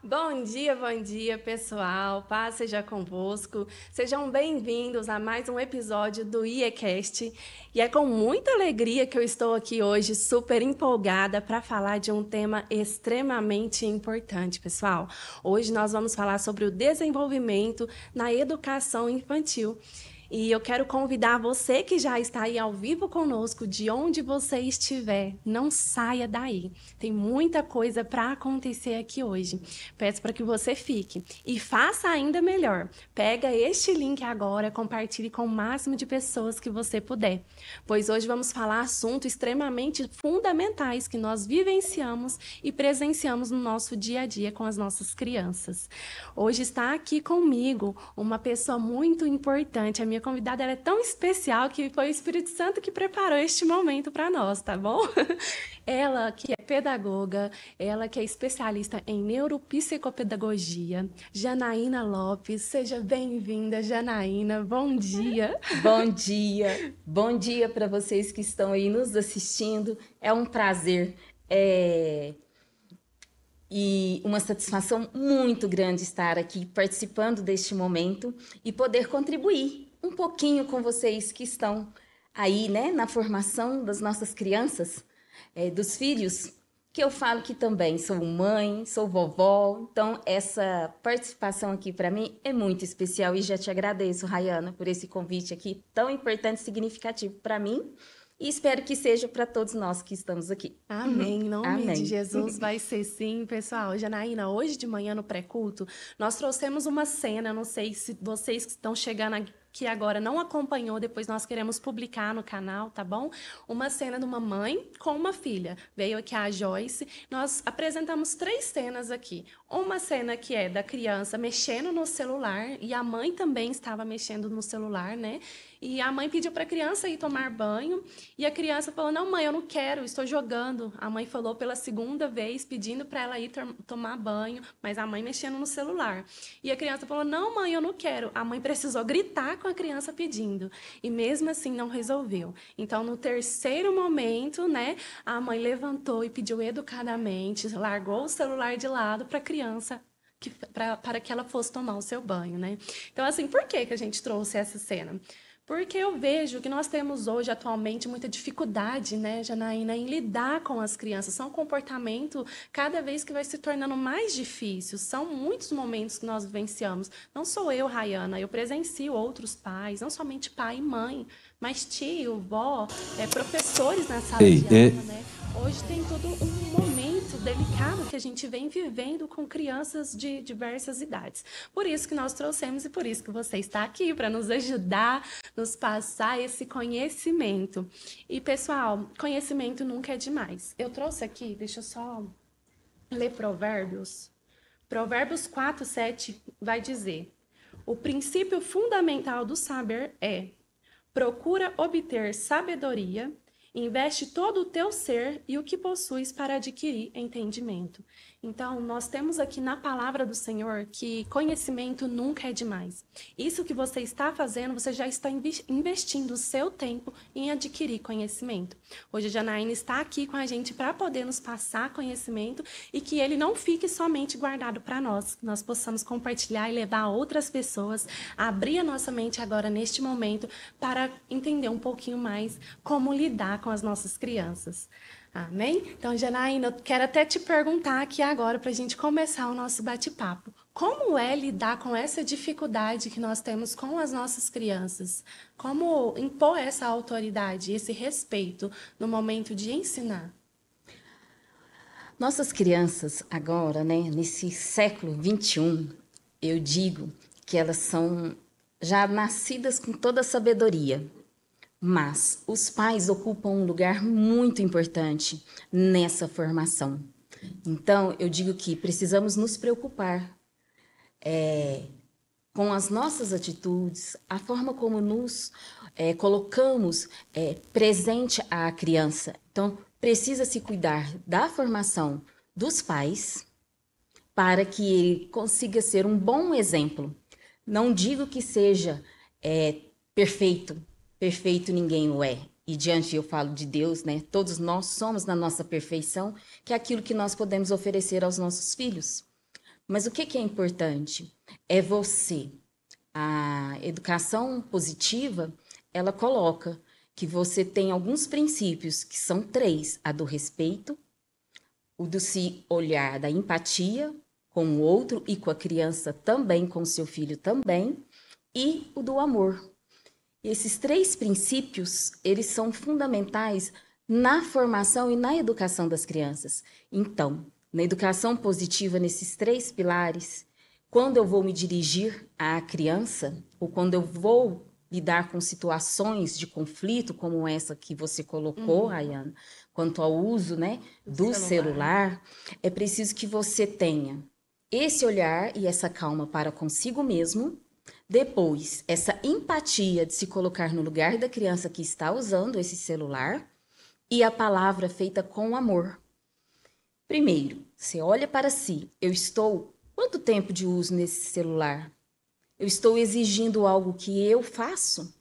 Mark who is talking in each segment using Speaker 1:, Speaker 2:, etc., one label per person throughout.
Speaker 1: Bom dia, pessoal. Paz seja convosco. Sejam bem-vindos a mais um episódio do IECast. E é com muita alegria que eu estou aqui hoje, super empolgada, para falar de um tema extremamente importante, pessoal. Hoje nós vamos falar sobre o desenvolvimento na educação infantil. E eu quero convidar você que já está aí ao vivo conosco, de onde você estiver, não saia daí. Tem muita coisa para acontecer aqui hoje. Peço para que você fique e faça ainda melhor. Pega este link agora, compartilhe com o máximo de pessoas que você puder, pois hoje vamos falar assuntos extremamente fundamentais que nós vivenciamos e presenciamos no nosso dia a dia com as nossas crianças. Hoje está aqui comigo uma pessoa muito importante. A minha convidada ela é tão especial que foi o Espírito Santo que preparou este momento para nós, tá bom? Ela que é pedagoga, ela que é especialista em neuropsicopedagogia, Janaína Lopes. Seja bem-vinda, Janaína. Bom dia.
Speaker 2: Bom dia para vocês que estão aí nos assistindo. É um prazer e uma satisfação muito grande estar aqui participando deste momento e poder contribuir um pouquinho com vocês que estão aí, né, na formação das nossas crianças, dos filhos, que eu falo que também sou mãe, sou vovó, então essa participação aqui para mim é muito especial e já te agradeço, Rayana, por esse convite aqui tão importante e significativo para mim e espero que seja para todos nós que estamos aqui.
Speaker 1: Amém. Em nome de
Speaker 2: Amém.
Speaker 1: Jesus vai ser sim, pessoal. Janaína, hoje de manhã no pré-culto, nós trouxemos uma cena, não sei se vocês que estão chegando aqui agora não acompanhou, depois nós queremos publicar no canal, tá bom? Uma cena de uma mãe com uma filha. Veio aqui a Joyce, nós apresentamos 3 cenas aqui. Uma cena que é da criança mexendo no celular e a mãe também estava mexendo no celular, né? E a mãe pediu para a criança ir tomar banho e a criança falou: "Não, mãe, eu não quero, estou jogando". A mãe falou pela segunda vez, pedindo para ela ir tomar banho, mas a mãe mexendo no celular. E a criança falou: "Não, mãe, eu não quero". A mãe precisou gritar com a criança pedindo. E mesmo assim não resolveu. Então, no terceiro momento, né, a mãe levantou e pediu educadamente, largou o celular de lado para a criança para que ela fosse tomar o seu banho, né? Então, assim, por que a gente trouxe essa cena? Porque eu vejo que nós temos hoje, atualmente, muita dificuldade, né, Janaína, em lidar com as crianças. São um comportamento cada vez que vai se tornando mais difícil. São muitos momentos que nós vivenciamos. Não sou eu, Rayana, eu presencio outros pais, não somente pai e mãe, mas tio, vó, professores na sala
Speaker 3: Ei,
Speaker 1: de aula, né? Hoje tem todo um momento delicado que a gente vem vivendo com crianças de diversas idades. Por isso que nós trouxemos e por isso que você está aqui, para nos ajudar, nos passar esse conhecimento. E, pessoal, conhecimento nunca é demais. Eu trouxe aqui, deixa eu só ler Provérbios. Provérbios 4:7 vai dizer: o princípio fundamental do saber é: procura obter sabedoria, investe todo o teu ser e o que possuis para adquirir entendimento. Então, nós temos aqui na palavra do Senhor que conhecimento nunca é demais. Isso que você está fazendo, você já está investindo o seu tempo em adquirir conhecimento. Hoje a Janaína está aqui com a gente para poder nos passar conhecimento e que ele não fique somente guardado para nós, que nós possamos compartilhar e levar a outras pessoas, abrir a nossa mente agora neste momento para entender um pouquinho mais como lidar com as nossas crianças. Amém? Então, Janaína, eu quero até te perguntar aqui agora, para a gente começar o nosso bate-papo. Como é lidar com essa dificuldade que nós temos com as nossas crianças? Como impor essa autoridade, esse respeito no momento de ensinar?
Speaker 2: Nossas crianças agora, né, nesse século 21, eu digo que elas são já nascidas com toda a sabedoria, mas os pais ocupam um lugar muito importante nessa formação. Então, eu digo que precisamos nos preocupar com as nossas atitudes, a forma como nos colocamos presente à criança. Então, precisa se cuidar da formação dos pais para que ele consiga ser um bom exemplo. Não digo que seja perfeito, perfeito ninguém o é. E diante eu falo de Deus, né? Todos nós somos na nossa perfeição, que é aquilo que nós podemos oferecer aos nossos filhos. Mas o que é importante? É você. A educação positiva, ela coloca que você tem alguns princípios, que são 3: a do respeito, o do se olhar, da empatia com o outro e com a criança também, com o seu filho também, e o do amor. E esses 3 princípios, eles são fundamentais na formação e na educação das crianças. Então, na educação positiva, nesses 3 pilares, quando eu vou me dirigir à criança, ou quando eu vou lidar com situações de conflito, como essa que você colocou, Rayana, quanto ao uso, né, do celular, é preciso que você tenha esse olhar e essa calma para consigo mesmo. Depois, essa empatia de se colocar no lugar da criança que está usando esse celular e a palavra feita com amor. Primeiro, você olha para si. Quanto tempo de uso nesse celular? Eu estou exigindo algo que eu faço?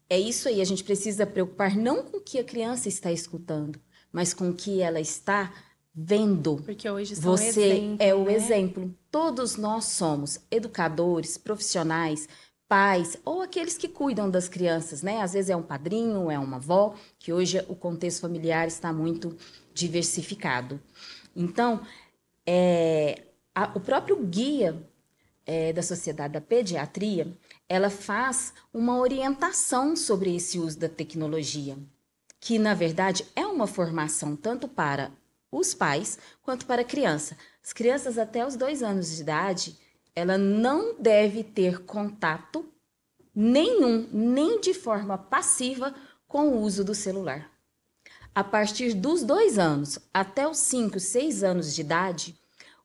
Speaker 2: É isso aí, a gente precisa preocupar não com o que a criança está escutando, mas com o que ela está vendo.
Speaker 1: Porque hoje são
Speaker 2: Você
Speaker 1: exemplo,
Speaker 2: é o
Speaker 1: né?
Speaker 2: exemplo. Todos nós somos educadores, profissionais, pais ou aqueles que cuidam das crianças, né? Às vezes é um padrinho, é uma avó, que hoje o contexto familiar está muito diversificado. Então, o próprio guia da Sociedade da Pediatria, ela faz uma orientação sobre esse uso da tecnologia, que, na verdade, é uma formação tanto para os pais quanto para a criança. As crianças até os 2 anos de idade, ela não deve ter contato nenhum, nem de forma passiva, com o uso do celular. A partir dos 2 anos até os 5, 6 anos de idade,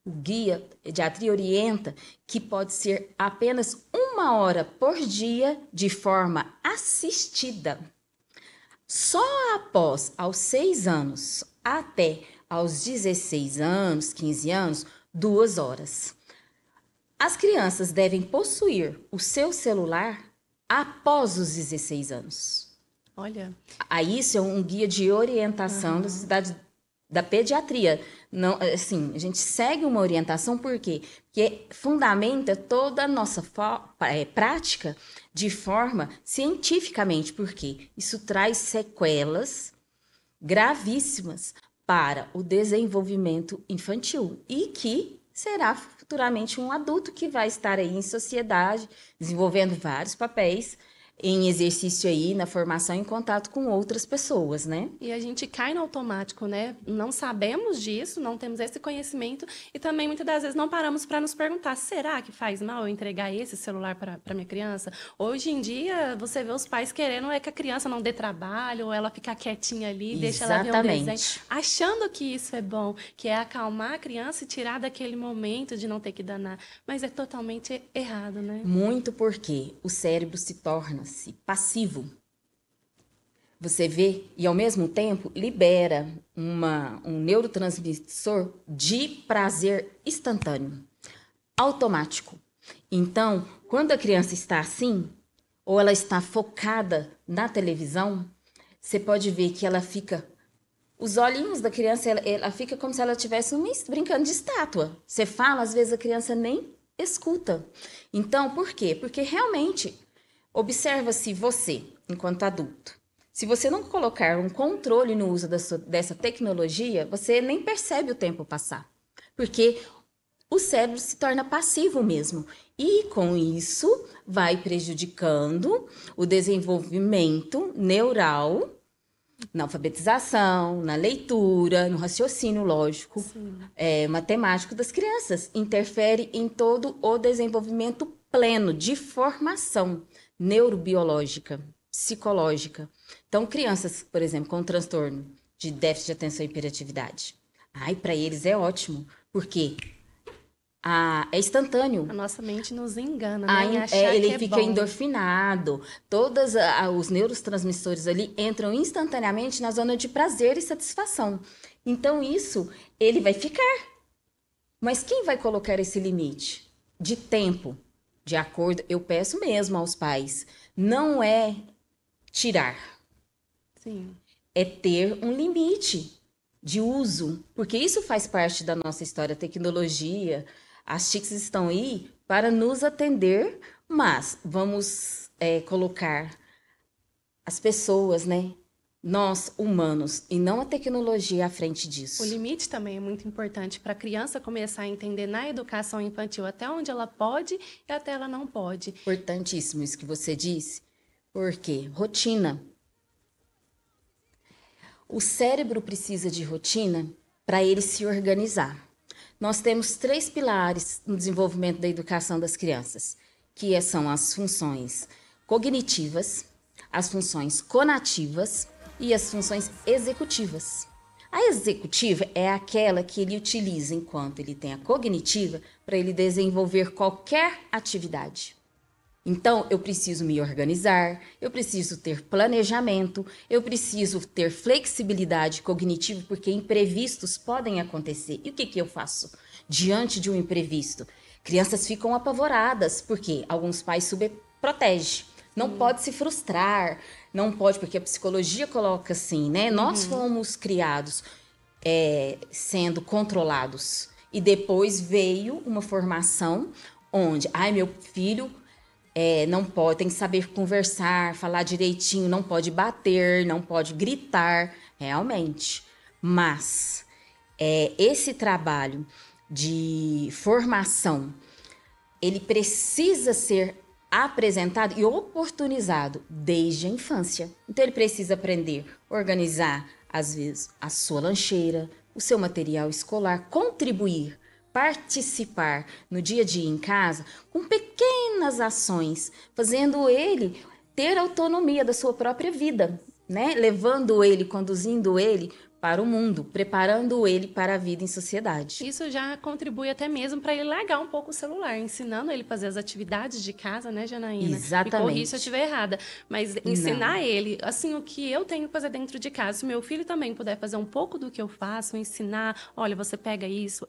Speaker 2: o guia pediatria orienta que pode ser apenas 1 hora por dia de forma assistida. Só após aos 6 anos até aos 16 anos, 15 anos, 2 horas. As crianças devem possuir o seu celular após os 16 anos.
Speaker 1: Olha.
Speaker 2: Aí isso é um guia de orientação da Sociedade da Pediatria. Não, assim, a gente segue uma orientação por quê? Porque fundamenta toda a nossa prática de forma cientificamente, porque isso traz sequelas gravíssimas para o desenvolvimento infantil e que será futuramente um adulto que vai estar aí em sociedade, desenvolvendo vários papéis em exercício aí, na formação, em contato com outras pessoas, né?
Speaker 1: E a gente cai no automático, né? Não sabemos disso, não temos esse conhecimento e também muitas das vezes não paramos para nos perguntar, será que faz mal eu entregar esse celular para minha criança? Hoje em dia, você vê os pais querendo que a criança não dê trabalho, ou ela ficar quietinha ali, deixa ela ver um desenho, achando que isso é bom, que é acalmar a criança e tirar daquele momento de não ter que danar. Mas é totalmente errado, né?
Speaker 2: Muito porque o cérebro se torna passivo. Você vê e ao mesmo tempo libera um neurotransmissor de prazer instantâneo, automático. Então, quando a criança está assim, ou ela está focada na televisão, você pode ver que ela fica... Os olhinhos da criança, ela fica como se ela estivesse brincando de estátua. Você fala, às vezes a criança nem escuta. Então, por quê? Porque realmente... Observa-se você, enquanto adulto. Se você não colocar um controle no uso dessa tecnologia, você nem percebe o tempo passar. Porque o cérebro se torna passivo mesmo. E com isso vai prejudicando o desenvolvimento neural, na alfabetização, na leitura, no raciocínio lógico, matemático das crianças. Interfere em todo o desenvolvimento pleno de formação neurobiológica, psicológica. Então, crianças, por exemplo, com transtorno de déficit de atenção e hiperatividade. Para eles é ótimo, porque é instantâneo.
Speaker 1: A nossa mente nos engana, né? Em achar
Speaker 2: ele
Speaker 1: que é
Speaker 2: fica
Speaker 1: bom.
Speaker 2: endorfinado. Todos os neurotransmissores ali entram instantaneamente na zona de prazer e satisfação. Então, isso, ele vai ficar. Mas quem vai colocar esse limite de tempo? De acordo, eu peço mesmo aos pais, não é tirar,
Speaker 1: Sim.
Speaker 2: É ter um limite de uso, porque isso faz parte da nossa história, a tecnologia, As TICs estão aí para nos atender, mas vamos colocar as pessoas, né? Nós, humanos, e não a tecnologia à frente disso.
Speaker 1: O limite também é muito importante para a criança começar a entender na educação infantil até onde ela pode e até ela não pode.
Speaker 2: Importantíssimo isso que você disse, porque rotina. O cérebro precisa de rotina para ele se organizar. Nós temos 3 pilares no desenvolvimento da educação das crianças, que são as funções cognitivas, as funções conativas e as funções executivas. A executiva é aquela que ele utiliza enquanto ele tem a cognitiva para ele desenvolver qualquer atividade. Então, eu preciso me organizar, eu preciso ter planejamento, eu preciso ter flexibilidade cognitiva, porque imprevistos podem acontecer. E o que eu faço diante de um imprevisto? Crianças ficam apavoradas, porque alguns pais subprotegem. Não pode se frustrar, não pode, porque a psicologia coloca assim, né? Nós fomos criados sendo controlados. E depois veio uma formação onde, meu filho não pode, tem que saber conversar, falar direitinho, não pode bater, não pode gritar, realmente. Mas esse trabalho de formação, ele precisa ser apresentado e oportunizado desde a infância. Então, ele precisa aprender a organizar, às vezes, a sua lancheira, o seu material escolar, contribuir, participar no dia a dia em casa com pequenas ações, fazendo ele ter autonomia da sua própria vida, né? Levando ele, conduzindo ele para o mundo, preparando ele para a vida em sociedade.
Speaker 1: Isso já contribui até mesmo para ele largar um pouco o celular, ensinando ele a fazer as atividades de casa, né, Janaína?
Speaker 2: Exatamente.
Speaker 1: Me corrija se eu estiver errada, mas ensinar ele, assim, o que eu tenho que fazer dentro de casa. Se meu filho também puder fazer um pouco do que eu faço, ensinar, olha, você pega isso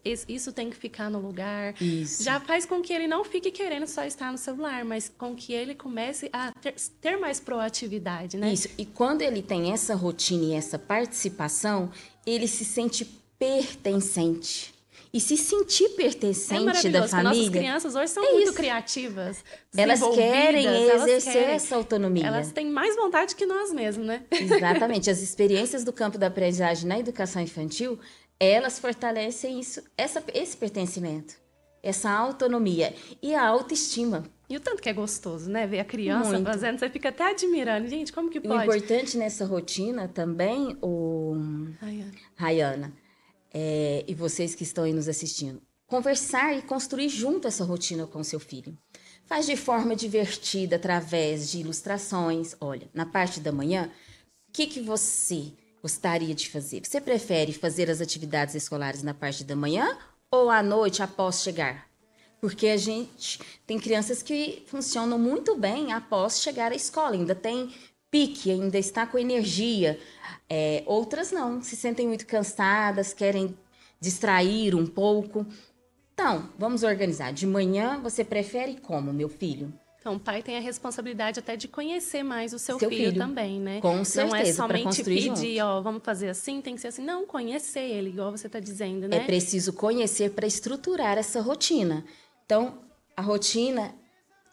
Speaker 1: tem que ficar no lugar.
Speaker 2: Isso.
Speaker 1: Já faz com que ele não fique querendo só estar no celular, mas com que ele comece a ter mais proatividade, né?
Speaker 2: Isso, e quando ele tem essa rotina e essa participação, ele se sente pertencente. E se sentir pertencente da família...
Speaker 1: Nossas crianças hoje são muito criativas,
Speaker 2: elas querem exercer essa autonomia.
Speaker 1: Elas têm mais vontade que nós mesmos, né?
Speaker 2: Exatamente. As experiências do campo da aprendizagem na educação infantil, elas fortalecem isso, esse pertencimento, essa autonomia e a autoestima.
Speaker 1: E o tanto que é gostoso, né? Ver a criança fazendo, você fica até admirando. Gente, como que pode?
Speaker 2: O importante nessa rotina também, Rayana, e vocês que estão aí nos assistindo, conversar e construir junto essa rotina com o seu filho. Faz de forma divertida, através de ilustrações. Olha, na parte da manhã, o que você gostaria de fazer? Você prefere fazer as atividades escolares na parte da manhã ou à noite, após chegar? Porque a gente tem crianças que funcionam muito bem após chegar à escola, ainda tem pique, ainda está com energia. Outras não, se sentem muito cansadas, querem distrair um pouco. Então, vamos organizar. De manhã, você prefere como, meu filho?
Speaker 1: Então, o pai tem a responsabilidade até de conhecer mais o seu filho também, né?
Speaker 2: Com certeza,
Speaker 1: não é somente pedir,
Speaker 2: junto.
Speaker 1: Vamos fazer assim, tem que ser assim. Não, conhecer ele, igual você está dizendo, né?
Speaker 2: É preciso conhecer para estruturar essa rotina. Então, a rotina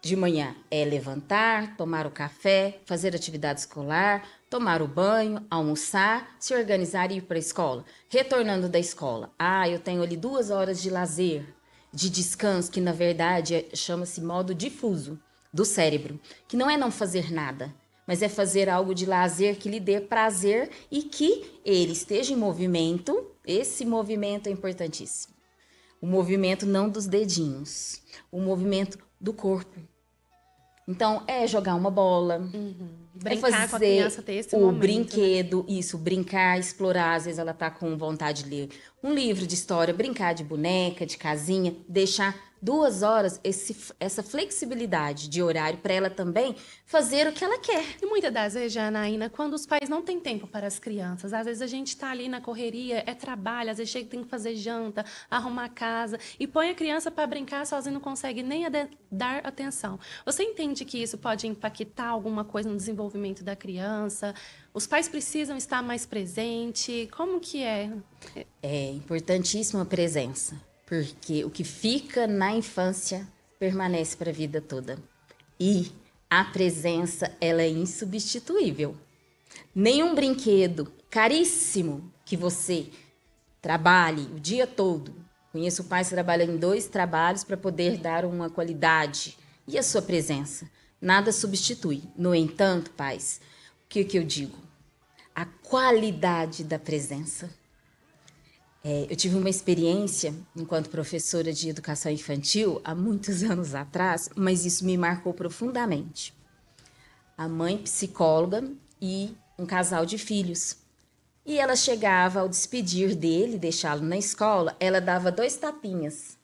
Speaker 2: de manhã é levantar, tomar o café, fazer atividade escolar, tomar o banho, almoçar, se organizar e ir para a escola. Retornando da escola, eu tenho ali 2 horas de lazer, de descanso, que na verdade chama-se modo difuso do cérebro, que não é não fazer nada, mas é fazer algo de lazer que lhe dê prazer e que ele esteja em movimento. Esse movimento é importantíssimo. O movimento não dos dedinhos, o movimento do corpo. Então, jogar uma bola,
Speaker 1: brincar
Speaker 2: fazer
Speaker 1: com a criança, ter esse
Speaker 2: o
Speaker 1: momento,
Speaker 2: brinquedo, né? Isso, brincar, explorar. Às vezes ela tá com vontade de ler um livro de história, brincar de boneca, de casinha, deixar 2 horas essa flexibilidade de horário para ela também fazer o que ela quer.
Speaker 1: E muitas das vezes, Janaína, quando os pais não têm tempo para as crianças, às vezes a gente está ali na correria, trabalho, às vezes chega, tem que fazer janta, arrumar a casa, e põe a criança para brincar sozinha, não consegue nem dar atenção. Você entende que isso pode impactar alguma coisa no desenvolvimento da criança? Os pais precisam estar mais presentes? Como que é?
Speaker 2: É importantíssima a presença. Porque o que fica na infância permanece para a vida toda. E a presença, ela é insubstituível. Nenhum brinquedo caríssimo que você trabalhe o dia todo. Conheço pais que trabalham em 2 trabalhos para poder dar uma qualidade. E a sua presença? Nada substitui. No entanto, pais, o que eu digo? A qualidade da presença. Eu tive uma experiência enquanto professora de educação infantil há muitos anos atrás, mas isso me marcou profundamente. A mãe psicóloga e um casal de filhos. E ela chegava ao despedir dele, deixá-lo na escola, ela dava 2 tapinhas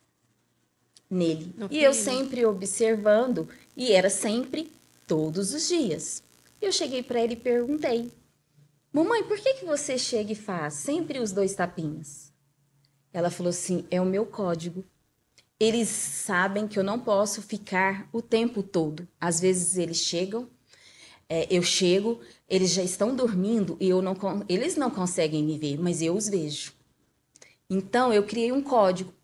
Speaker 2: nele. E eu sempre observando, e era sempre todos os dias. Eu cheguei para ele e perguntei: mamãe, por que você chega e faz sempre os 2 tapinhas? Ela falou assim: é o meu código. Eles sabem que eu não posso ficar o tempo todo. Às vezes eles chegam, eu chego, eles já estão dormindo e eles não conseguem me ver, mas eu os vejo. Então eu criei um código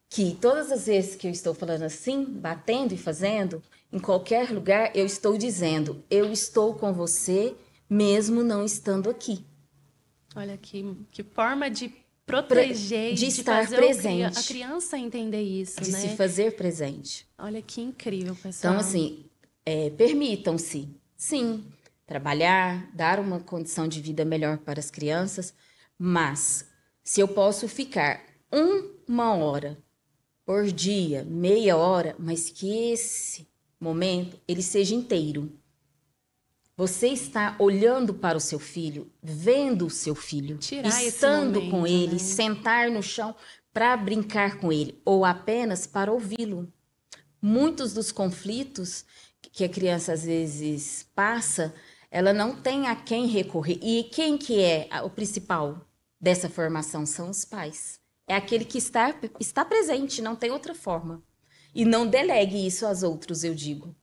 Speaker 2: que todas as vezes que eu estou falando assim, batendo e fazendo, em qualquer lugar eu estou dizendo: eu estou com você mesmo não estando aqui.
Speaker 1: Olha que forma de proteger,
Speaker 2: de
Speaker 1: de
Speaker 2: estar
Speaker 1: fazer
Speaker 2: presente,
Speaker 1: a criança entender isso,
Speaker 2: de
Speaker 1: né?
Speaker 2: se fazer presente.
Speaker 1: Olha que incrível, pessoal.
Speaker 2: Então, assim, permitam-se, sim, trabalhar, dar uma condição de vida melhor para as crianças, mas se eu posso ficar 1 hora por dia, meia hora, mas que esse momento ele seja inteiro. Você está olhando para o seu filho, vendo o seu filho,
Speaker 1: Tirar
Speaker 2: estando
Speaker 1: esse momento,
Speaker 2: com ele,
Speaker 1: né?
Speaker 2: sentar no chão para brincar com ele, ou apenas para ouvi-lo. Muitos dos conflitos que a criança às vezes passa, ela não tem a quem recorrer. E quem que é o principal dessa formação? São os pais. É aquele que está presente, não tem outra forma. E não delegue isso aos outros, eu digo.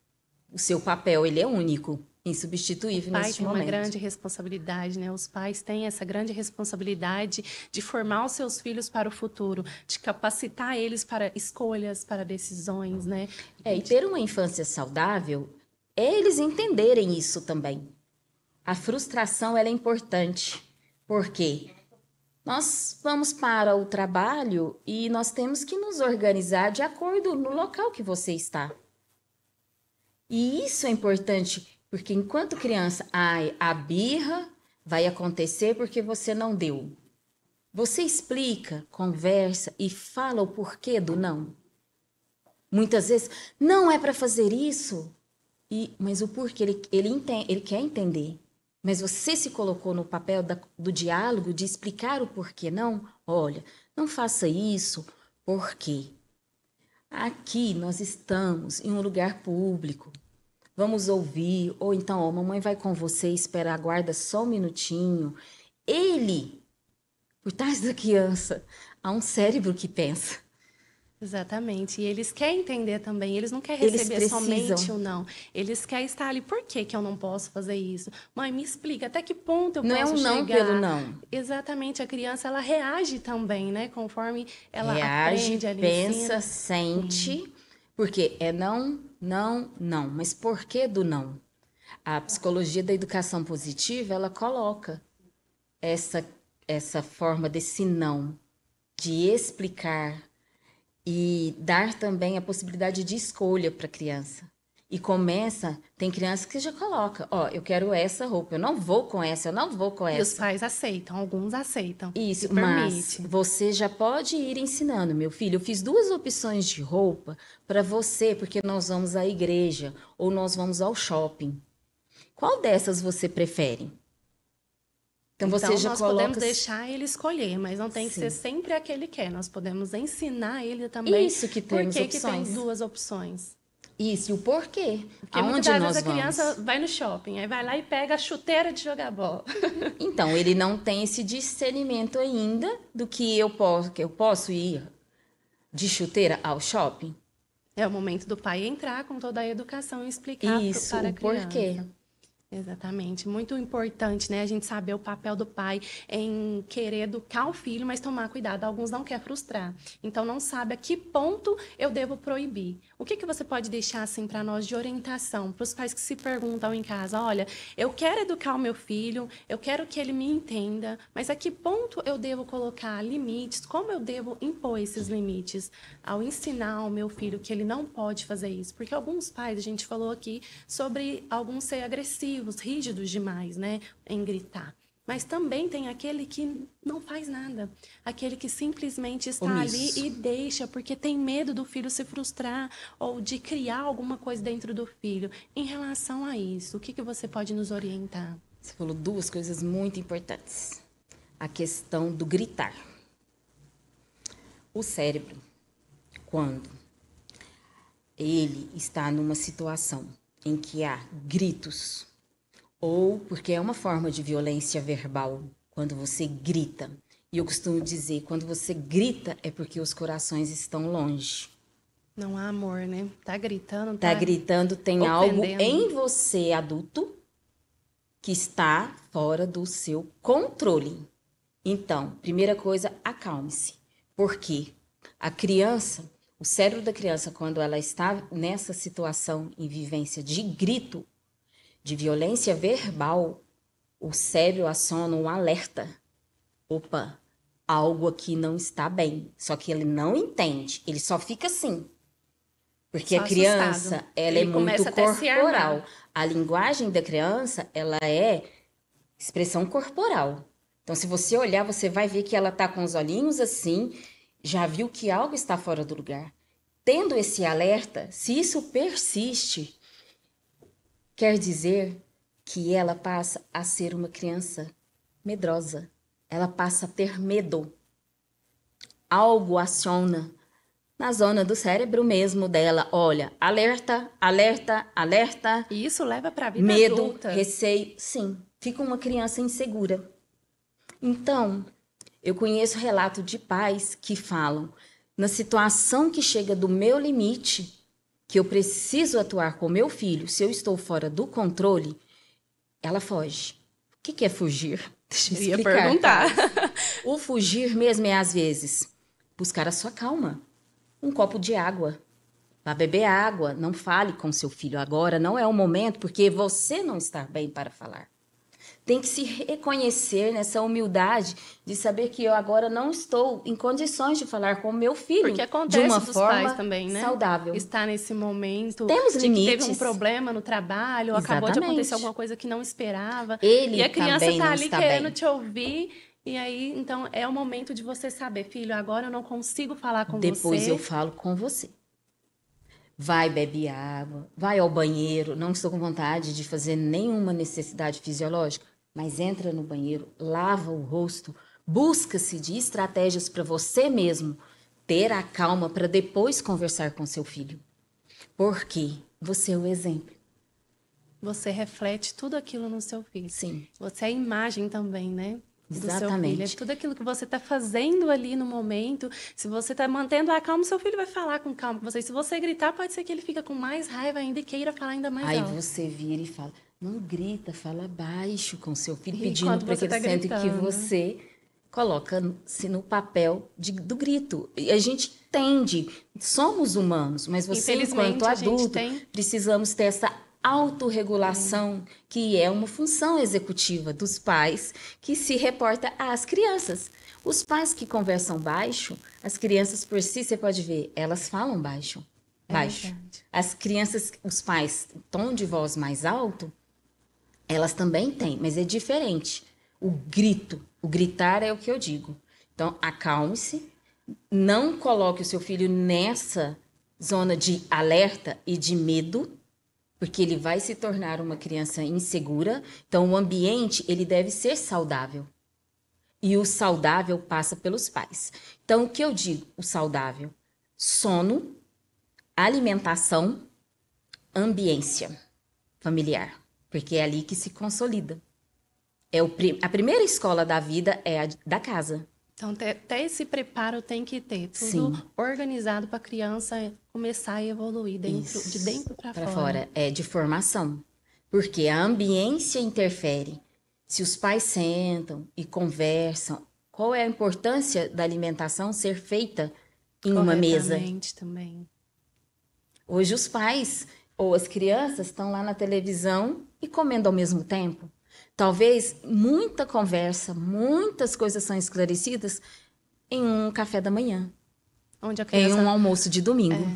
Speaker 2: O seu papel, ele é único, insubstituível
Speaker 1: O pai
Speaker 2: neste
Speaker 1: tem uma
Speaker 2: momento.
Speaker 1: grande responsabilidade, né? Os pais têm essa grande responsabilidade de formar os seus filhos para o futuro, de capacitar eles para escolhas, para decisões, né?
Speaker 2: E ter uma infância saudável é eles entenderem isso também. A frustração, ela é importante, porque nós vamos para o trabalho e nós temos que nos organizar de acordo no local que você está. E isso é importante, porque enquanto criança, a birra vai acontecer porque você não deu. Você explica, conversa e fala o porquê do não. Muitas vezes, não é para fazer isso. Mas o porquê, ele quer entender. Mas você se colocou no papel do diálogo, de explicar o porquê não? Olha, não faça isso, porque aqui nós estamos em um lugar público. Vamos ouvir, ou então, ó, mamãe vai com você, espera, aguarda só um minutinho. Ele, por trás da criança, há um cérebro que pensa.
Speaker 1: Exatamente. E eles querem entender também. Eles não querem
Speaker 2: Eles
Speaker 1: receber somente
Speaker 2: precisam.
Speaker 1: o não. Eles querem estar ali. Por que que eu não posso fazer isso? Mãe, me explica. Até que ponto eu
Speaker 2: Não é
Speaker 1: posso
Speaker 2: um não
Speaker 1: chegar?
Speaker 2: pelo não.
Speaker 1: Exatamente. A criança, ela reage também, né? Conforme ela
Speaker 2: Reage,
Speaker 1: aprende, ela
Speaker 2: pensa,
Speaker 1: ensina.
Speaker 2: sente, porque é não, não, não. Mas por que do não? A psicologia da educação positiva, ela coloca essa forma desse não, de explicar e dar também a possibilidade de escolha para a criança. E tem criança que já coloca, ó, eu quero essa roupa, eu não vou com essa, eu não vou com
Speaker 1: E os
Speaker 2: essa.
Speaker 1: pais aceitam, alguns aceitam.
Speaker 2: Isso,
Speaker 1: E
Speaker 2: mas
Speaker 1: permite.
Speaker 2: você já pode ir ensinando, meu filho. Eu fiz 2 opções de roupa para você, porque nós vamos à igreja ou nós vamos ao shopping. Qual dessas você prefere? Então você já
Speaker 1: nós
Speaker 2: coloca.
Speaker 1: podemos deixar ele escolher, mas não tem que ser
Speaker 2: Sim.
Speaker 1: sempre aquele que quer. Nós podemos ensinar ele também
Speaker 2: Isso que
Speaker 1: por
Speaker 2: temos
Speaker 1: que que tem
Speaker 2: opções.
Speaker 1: 2 opções.
Speaker 2: Isso, e o porquê?
Speaker 1: Porque muitas
Speaker 2: Aonde
Speaker 1: das
Speaker 2: nós
Speaker 1: vezes a criança
Speaker 2: vamos?
Speaker 1: vai no shopping, aí vai lá e pega a chuteira de jogar bola.
Speaker 2: Então, ele não tem esse discernimento ainda do que eu posso ir de chuteira ao shopping.
Speaker 1: É o momento do pai entrar com toda a educação e explicar
Speaker 2: Isso,
Speaker 1: para a
Speaker 2: o porquê.
Speaker 1: criança. Exatamente. Muito importante, né? A gente saber o papel do pai em querer educar o filho, mas tomar cuidado. Alguns não querem frustrar. Então, não sabe a que ponto eu devo proibir. O que você pode deixar, assim, para nós de orientação? Para os pais que se perguntam em casa, olha, eu quero educar o meu filho, eu quero que ele me entenda, mas a que ponto eu devo colocar limites? Como eu devo impor esses limites ao ensinar ao meu filho que ele não pode fazer isso? Porque alguns pais, a gente falou aqui sobre alguns ser agressivos, rígidos demais, né, em gritar. Mas também tem aquele que não faz nada, aquele que simplesmente está
Speaker 2: Omisso.
Speaker 1: ali e deixa, porque tem medo do filho se frustrar ou de criar alguma coisa dentro do filho. Em relação a isso, o que você pode nos orientar?
Speaker 2: Você falou duas coisas muito importantes. A questão do gritar. O cérebro, quando ele está numa situação em que há gritos, ou porque é uma forma de violência verbal, quando você grita. E eu costumo dizer, quando você grita é porque os corações estão longe.
Speaker 1: Não há amor, né? Tá gritando,
Speaker 2: Tá gritando, tem algo
Speaker 1: ofendendo
Speaker 2: em você, adulto, que está fora do seu controle. Então, primeira coisa, acalme-se. Por quê? A criança, o cérebro da criança, quando ela está nessa situação em vivência de grito, de violência verbal, o cérebro aciona um alerta. Opa, algo aqui não está bem. Só que ele não entende, ele só fica assim. Porque
Speaker 1: Só
Speaker 2: a criança,
Speaker 1: assustado.
Speaker 2: ela
Speaker 1: Ele
Speaker 2: é
Speaker 1: começa
Speaker 2: muito
Speaker 1: até a se
Speaker 2: corporal.
Speaker 1: armar.
Speaker 2: A linguagem da criança, ela é expressão corporal. Então, se você olhar, você vai ver que ela está com os olhinhos assim, já viu que algo está fora do lugar. Tendo esse alerta, se isso persiste, quer dizer que ela passa a ser uma criança medrosa. Ela passa a ter medo. Algo aciona na zona do cérebro mesmo dela. Olha, alerta, alerta, alerta.
Speaker 1: E isso leva para a vida
Speaker 2: Medo,
Speaker 1: adulta.
Speaker 2: receio. Sim, fica uma criança insegura. Então, eu conheço relato de pais que falam, na situação que chega do meu limite, que eu preciso atuar com meu filho, se eu estou fora do controle, ela foge. O que é fugir? Deixa eu
Speaker 1: Eu ia
Speaker 2: explicar.
Speaker 1: perguntar.
Speaker 2: Tá? O fugir mesmo é, às vezes, buscar a sua calma. Um copo de água. Vá beber água. Não fale com seu filho agora. Não é o momento, porque você não está bem para falar. Tem que se reconhecer nessa humildade de saber que eu agora não estou em condições de falar com o meu filho
Speaker 1: Porque
Speaker 2: de uma
Speaker 1: acontece dos
Speaker 2: forma
Speaker 1: pais também, né?
Speaker 2: saudável.
Speaker 1: Estar nesse momento
Speaker 2: Temos
Speaker 1: de que teve um
Speaker 2: limites.
Speaker 1: problema no trabalho, ou acabou de
Speaker 2: Exatamente.
Speaker 1: acontecer alguma coisa que não esperava.
Speaker 2: Ele
Speaker 1: E a criança
Speaker 2: também
Speaker 1: tá
Speaker 2: não
Speaker 1: ali
Speaker 2: está
Speaker 1: querendo
Speaker 2: bem.
Speaker 1: te ouvir. E aí, então, é o momento de você saber, filho, agora eu não consigo falar com
Speaker 2: Depois
Speaker 1: você.
Speaker 2: eu falo com você. Vai, bebe água, vai ao banheiro. Não estou com vontade de fazer nenhuma necessidade fisiológica, mas entra no banheiro, lava o rosto, busca-se de estratégias para você mesmo ter a calma para depois conversar com seu filho. Porque você é o exemplo.
Speaker 1: Você reflete tudo aquilo no seu filho.
Speaker 2: Sim.
Speaker 1: Você é a imagem também, né? Do seu
Speaker 2: Exatamente.
Speaker 1: filho. É tudo aquilo que você está fazendo ali no momento. Se você está mantendo a calma, seu filho vai falar com calma com você. E se você gritar, pode ser que ele fique com mais raiva ainda e queira falar ainda mais
Speaker 2: Aí
Speaker 1: alto.
Speaker 2: você vira e fala, não grita, fala baixo com seu filho,
Speaker 1: E
Speaker 2: pedindo
Speaker 1: quando
Speaker 2: para que
Speaker 1: você
Speaker 2: ele
Speaker 1: tá
Speaker 2: sente que
Speaker 1: gritando?
Speaker 2: você coloca-se no papel do grito. E a gente tende, somos humanos, mas você,
Speaker 1: Infelizmente,
Speaker 2: enquanto
Speaker 1: a gente
Speaker 2: adulto,
Speaker 1: tem-
Speaker 2: precisamos ter essa autorregulação, que é uma função executiva dos pais, que se reporta às crianças. Os pais que conversam baixo, as crianças por si, você pode ver, elas falam baixo. Baixo.
Speaker 1: verdade.
Speaker 2: As crianças, os pais, tom de voz mais alto, elas também têm, mas é diferente. O grito, o gritar é o que eu digo. Então, acalme-se, não coloque o seu filho nessa zona de alerta e de medo, porque ele vai se tornar uma criança insegura. Então, o ambiente, ele deve ser saudável. E o saudável passa pelos pais. Então, o que eu digo? O saudável: sono, alimentação, ambiência familiar. Porque é ali que se consolida. A primeira escola da vida é a da casa.
Speaker 1: Então, até esse preparo tem que ter. Tudo
Speaker 2: Sim.
Speaker 1: organizado para a criança começar a evoluir de dentro para
Speaker 2: Pra
Speaker 1: fora.
Speaker 2: É de formação. Porque a ambiência interfere. Se os pais sentam e conversam, qual é a importância da alimentação ser feita em uma mesa?
Speaker 1: Corretamente também.
Speaker 2: Hoje os pais ou as crianças estão lá na televisão e comendo ao mesmo tempo. Talvez muita conversa, muitas coisas são esclarecidas em um café da manhã,
Speaker 1: Onde a criança...
Speaker 2: em um almoço de domingo.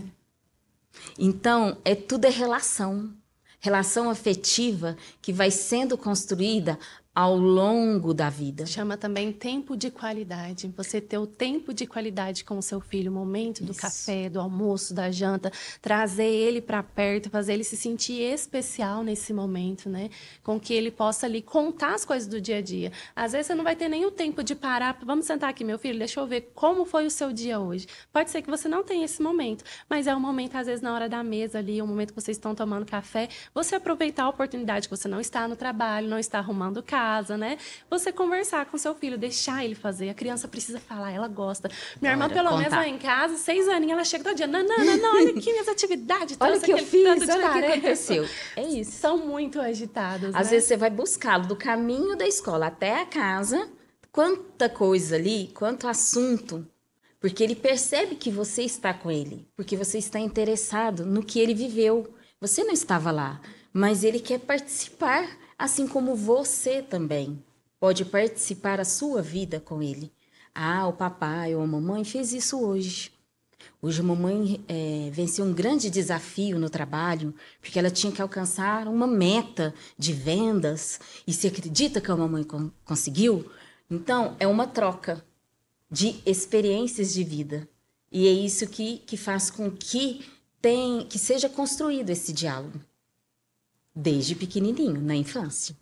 Speaker 2: Então, tudo é relação. Relação afetiva que vai sendo construída ao longo da vida.
Speaker 1: Chama também tempo de qualidade. Você ter o tempo de qualidade com o seu filho, o momento do café, do almoço, da janta, trazer ele para perto, fazer ele se sentir especial nesse momento, né? Com que ele possa ali contar as coisas do dia a dia. Às vezes você não vai ter nem o tempo de parar, vamos sentar aqui, meu filho, deixa eu ver como foi o seu dia hoje. Pode ser que você não tenha esse momento, mas é um momento, às vezes, na hora da mesa ali, um momento que vocês estão tomando café, você aproveitar a oportunidade que você não está no trabalho, não está arrumando casa, né? Você conversar com seu filho, deixar ele fazer. A criança precisa falar, ela gosta. Minha irmã, pelo menos, vai em casa, 6 aninhos, ela chega todo dia. Não, olha aqui minhas atividades.
Speaker 2: Olha o que eu fiz, olha o que aconteceu. É isso.
Speaker 1: São muito agitados,
Speaker 2: Às vezes você vai buscá-lo do caminho da escola até a casa, quanta coisa ali, quanto assunto. Porque ele percebe que você está com ele, porque você está interessado no que ele viveu. Você não estava lá, mas ele quer participar, assim como você também pode participar a sua vida com ele. Ah, o papai ou a mamãe fez isso hoje. Hoje a mamãe venceu um grande desafio no trabalho, porque ela tinha que alcançar uma meta de vendas. E você acredita que a mamãe conseguiu? Então, é uma troca de experiências de vida. E é isso que faz com que seja construído esse diálogo. Desde pequenininho, na infância.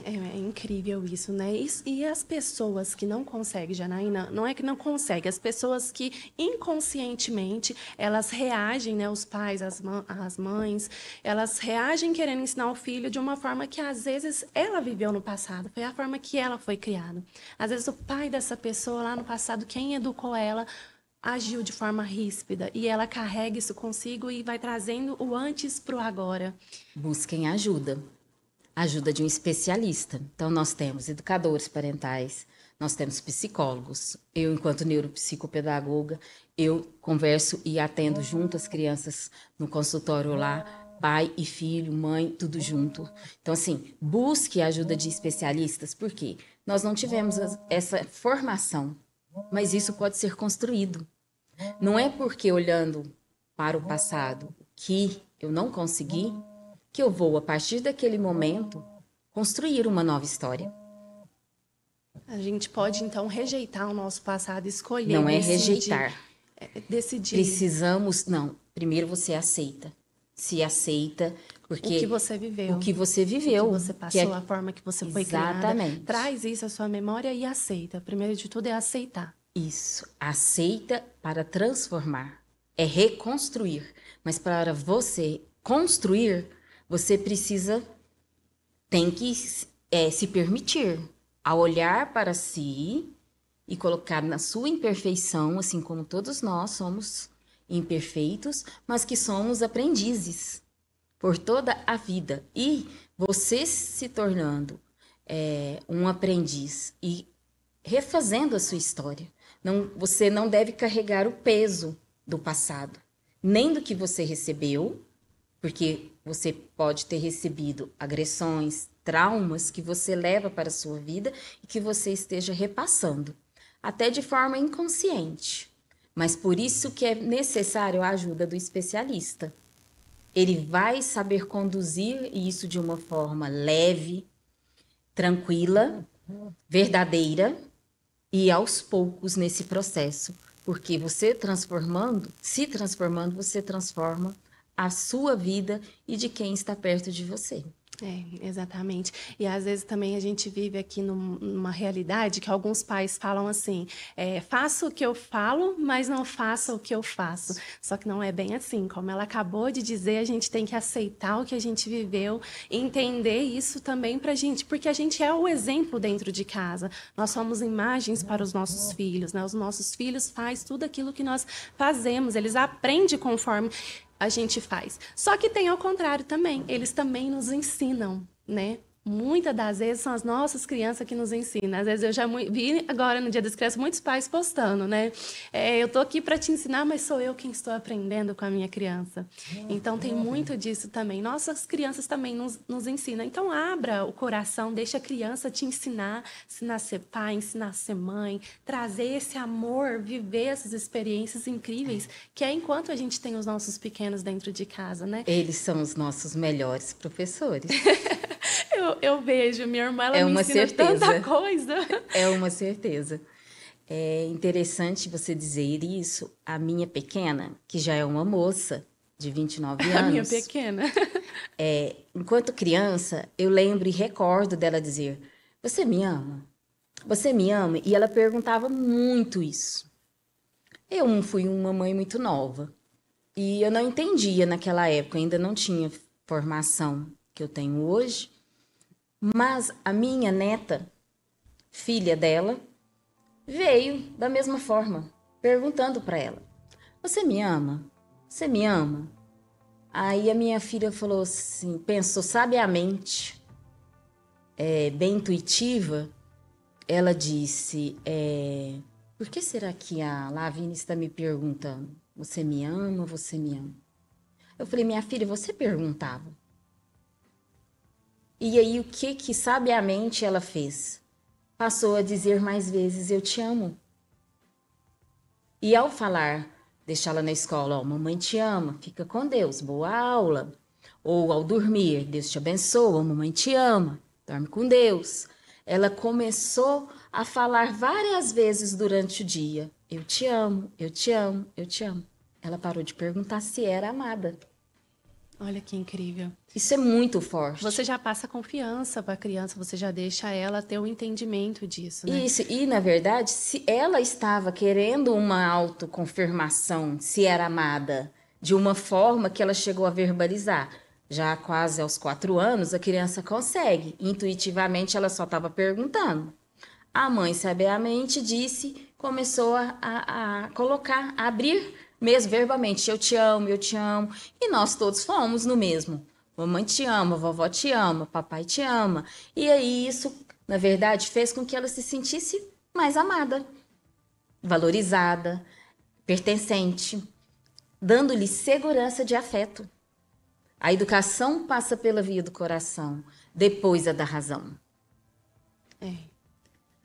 Speaker 1: É incrível isso, né? E as pessoas que não conseguem, Janaína, não é que não conseguem, as pessoas que inconscientemente, elas reagem, né? Os pais, as mães, elas reagem querendo ensinar o filho de uma forma que, às vezes, ela viveu no passado, foi a forma que ela foi criada. Às vezes, o pai dessa pessoa lá no passado, quem educou ela, agiu de forma ríspida e ela carrega isso consigo e vai trazendo o antes para o agora.
Speaker 2: Busquem ajuda de um especialista. Então, nós temos educadores parentais, nós temos psicólogos. Eu, enquanto neuropsicopedagoga, eu converso e atendo junto as crianças no consultório lá, pai e filho, mãe, tudo junto. Então, assim, busque a ajuda de especialistas, porque nós não tivemos essa formação, mas isso pode ser construído. Não é porque olhando para o passado que eu não consegui, que eu vou, a partir daquele momento, construir uma nova história.
Speaker 1: A gente pode, então, rejeitar o nosso passado, escolher.
Speaker 2: Não é rejeitar.
Speaker 1: Decidir.
Speaker 2: Precisamos, não. Primeiro você aceita. Se aceita, porque...
Speaker 1: O que você viveu.
Speaker 2: O que você viveu.
Speaker 1: O que você passou, a forma que você foi criada.
Speaker 2: Exatamente.
Speaker 1: Traz isso à sua memória e aceita. Primeiro de tudo é aceitar.
Speaker 2: Isso. Aceita para transformar. É reconstruir. Mas para você construir, você tem que se permitir a olhar para si e colocar na sua imperfeição, assim como todos nós somos imperfeitos, mas que somos aprendizes por toda a vida. E você se tornando um aprendiz e refazendo a sua história. Você não deve carregar o peso do passado, nem do que você recebeu, porque você pode ter recebido agressões, traumas que você leva para a sua vida e que você esteja repassando, até de forma inconsciente. Mas por isso que é necessário a ajuda do especialista. Ele vai saber conduzir isso de uma forma leve, tranquila, verdadeira e aos poucos nesse processo. Porque você se transformando, você transforma a sua vida e de quem está perto de você.
Speaker 1: Exatamente. E às vezes também a gente vive aqui numa realidade que alguns pais falam assim, faço o que eu falo, mas não faço o que eu faço. Só que não é bem assim. Como ela acabou de dizer, a gente tem que aceitar o que a gente viveu, entender isso também pra gente, porque a gente é o exemplo dentro de casa. Nós somos imagens para os nossos filhos, né? Os nossos filhos fazem tudo aquilo que nós fazemos, eles aprendem conforme... a gente faz. Só que tem ao contrário também, eles também nos ensinam, né? Muitas das vezes são as nossas crianças que nos ensinam. Às vezes eu já vi agora no Dia das Crianças muitos pais postando, né? Eu tô aqui para te ensinar, mas sou eu quem estou aprendendo com a minha criança. Então tem muito disso também. Nossas crianças também nos ensinam. Então abra o coração, deixa a criança te ensinar a ser pai, ensinar a ser mãe, trazer esse amor, viver essas experiências incríveis, que é enquanto a gente tem os nossos pequenos dentro de casa, né?
Speaker 2: Eles são os nossos melhores professores.
Speaker 1: Eu vejo, minha irmã, ela
Speaker 2: É
Speaker 1: me
Speaker 2: uma
Speaker 1: ensina
Speaker 2: certeza.
Speaker 1: tanta coisa.
Speaker 2: É uma certeza. É interessante você dizer isso. A minha pequena, que já é uma moça de 29 anos.
Speaker 1: A minha pequena.
Speaker 2: Enquanto criança, eu lembro e recordo dela dizer: "Você me ama? Você me ama?" E ela perguntava muito isso. Eu fui uma mãe muito nova. E eu não entendia naquela época, ainda não tinha formação que eu tenho hoje. Mas a minha neta, filha dela, veio da mesma forma, perguntando para ela: "Você me ama? Você me ama?" Aí a minha filha falou assim, pensou sabiamente, bem intuitiva, ela disse: "Por que será que a Lavínia está me perguntando? Você me ama? Você me ama?" Eu falei: "Minha filha, você perguntava." E aí, o que sabiamente ela fez? Passou a dizer mais vezes: "Eu te amo." E ao falar, deixá-la na escola: "Ó, mamãe te ama, fica com Deus, boa aula." Ou ao dormir: "Deus te abençoa, mamãe te ama, dorme com Deus." Ela começou a falar várias vezes durante o dia: "Eu te amo, eu te amo, eu te amo." Ela parou de perguntar se era amada.
Speaker 1: Olha que incrível.
Speaker 2: Isso é muito forte.
Speaker 1: Você já passa confiança para a criança, você já deixa ela ter o entendimento disso, né?
Speaker 2: Isso, e na verdade, se ela estava querendo uma autoconfirmação, se era amada, de uma forma que ela chegou a verbalizar, já quase aos 4 anos, a criança consegue. Intuitivamente, ela só estava perguntando. A mãe, sabiamente, disse, começou a colocar, a abrir mesmo verbalmente: "Eu te amo, eu te amo." E nós todos fomos no mesmo: "Mamãe te ama, vovó te ama, papai te ama." E aí isso, na verdade, fez com que ela se sentisse mais amada, valorizada, pertencente, dando-lhe segurança de afeto. A educação passa pela via do coração, depois a da razão.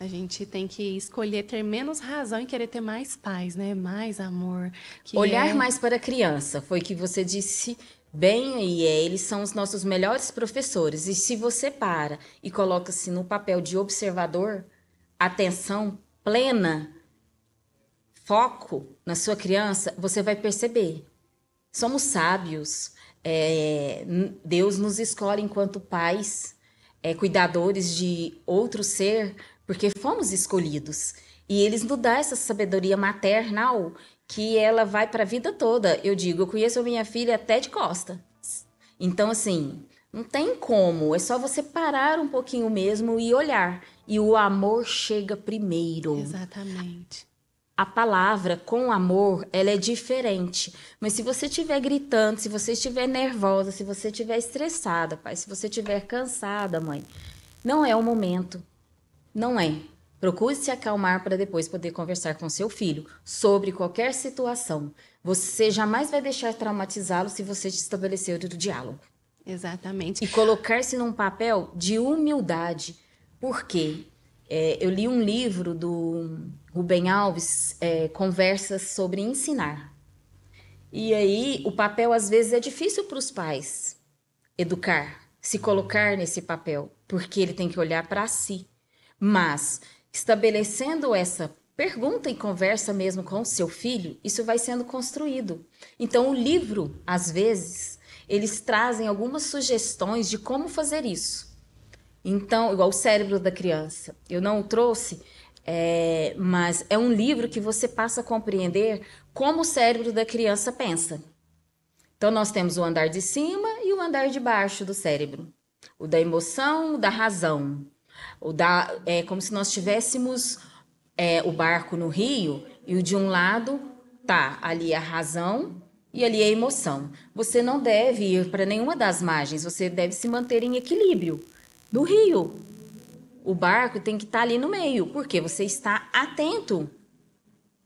Speaker 1: A gente tem que escolher ter menos razão e querer ter mais paz, né? Mais amor.
Speaker 2: Olhar mais para a criança, foi que você disse bem aí, eles são os nossos melhores professores. E se você para e coloca-se no papel de observador, atenção plena, foco na sua criança, você vai perceber. Somos sábios, Deus nos escolhe enquanto pais, cuidadores de outro ser, porque fomos escolhidos. E eles nos dão essa sabedoria maternal que ela vai para a vida toda. Eu digo, eu conheço a minha filha até de costa. Então, assim, não tem como. É só você parar um pouquinho mesmo e olhar. E o amor chega primeiro.
Speaker 1: Exatamente.
Speaker 2: A palavra com amor, ela é diferente. Mas se você estiver gritando, se você estiver nervosa, se você estiver estressada, pai, se você estiver cansada, mãe, não é o momento. Não é. Procure se acalmar para depois poder conversar com seu filho sobre qualquer situação. Você jamais vai deixar traumatizá-lo se você estabelecer o diálogo.
Speaker 1: Exatamente.
Speaker 2: E colocar-se num papel de humildade. Por quê? Eu li um livro do Rubem Alves, Conversas sobre Ensinar. E aí, o papel, às vezes, é difícil para os pais educar, se colocar nesse papel, porque ele tem que olhar para si. Mas, estabelecendo essa pergunta e conversa mesmo com o seu filho, isso vai sendo construído. Então, o livro, às vezes, eles trazem algumas sugestões de como fazer isso. Então, igual o cérebro da criança. Eu não o trouxe, mas é um livro que você passa a compreender como o cérebro da criança pensa. Então, nós temos o andar de cima e o andar de baixo do cérebro. O da emoção, o da razão. Como se nós tivéssemos o barco no rio e o de um lado tá ali a razão E ali é emoção. Você não deve ir para nenhuma das margens, você deve se manter em equilíbrio do rio. O barco tem que estar ali no meio, porque você está atento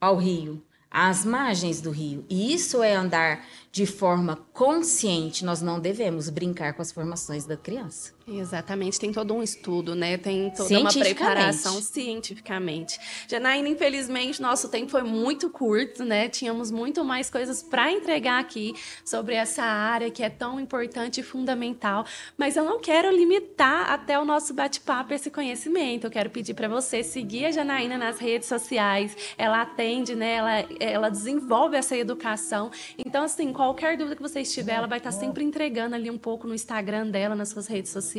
Speaker 2: ao rio, às margens do rio. E isso é andar de forma consciente. Nós não devemos brincar com as formações da criança.
Speaker 1: Exatamente, tem todo um estudo, né? Tem toda uma
Speaker 2: Cientificamente.
Speaker 1: preparação cientificamente. Janaína, infelizmente, nosso tempo foi muito curto, né? Tínhamos muito mais coisas para entregar aqui sobre essa área que é tão importante e fundamental, mas eu não quero limitar até o nosso bate-papo esse conhecimento. Eu quero pedir para você seguir a Janaína nas redes sociais. Ela atende, né? Ela desenvolve essa educação. Então, assim, qualquer dúvida que você tiver, ela vai estar sempre entregando ali um pouco no Instagram dela, nas suas redes sociais.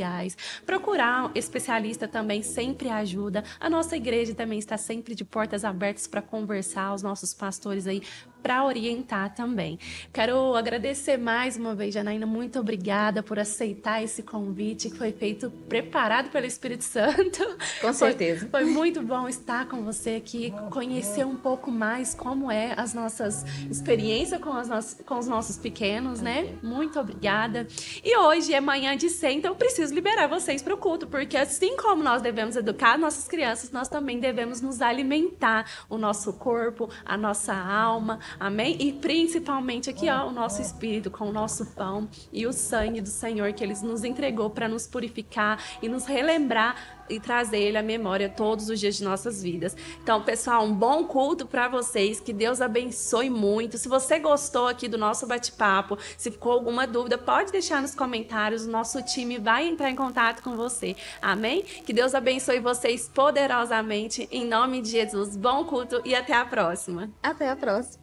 Speaker 1: Procurar um especialista também sempre ajuda. A nossa igreja também está sempre de portas abertas para conversar, os nossos pastores aí para orientar também. Quero agradecer mais uma vez, Janaína, muito obrigada por aceitar esse convite que foi feito, preparado pelo Espírito Santo.
Speaker 2: Com certeza.
Speaker 1: Foi muito bom estar com você aqui, conhecer um pouco mais como é as nossas experiências com os nossos pequenos, né? Muito obrigada. E hoje é manhã de ceia, então eu preciso liberar vocês para o culto, porque assim como nós devemos educar nossas crianças, nós também devemos nos alimentar, o nosso corpo, a nossa alma, amém? E principalmente aqui, ó, o nosso espírito com o nosso pão e o sangue do Senhor que Ele nos entregou para nos purificar e nos relembrar e trazer Ele à memória todos os dias de nossas vidas. Então, pessoal, um bom culto para vocês, que Deus abençoe muito. Se você gostou aqui do nosso bate-papo, se ficou alguma dúvida, pode deixar nos comentários, o nosso time vai entrar em contato com você, amém? Que Deus abençoe vocês poderosamente, em nome de Jesus. Bom culto e até a próxima.
Speaker 2: Até a próxima.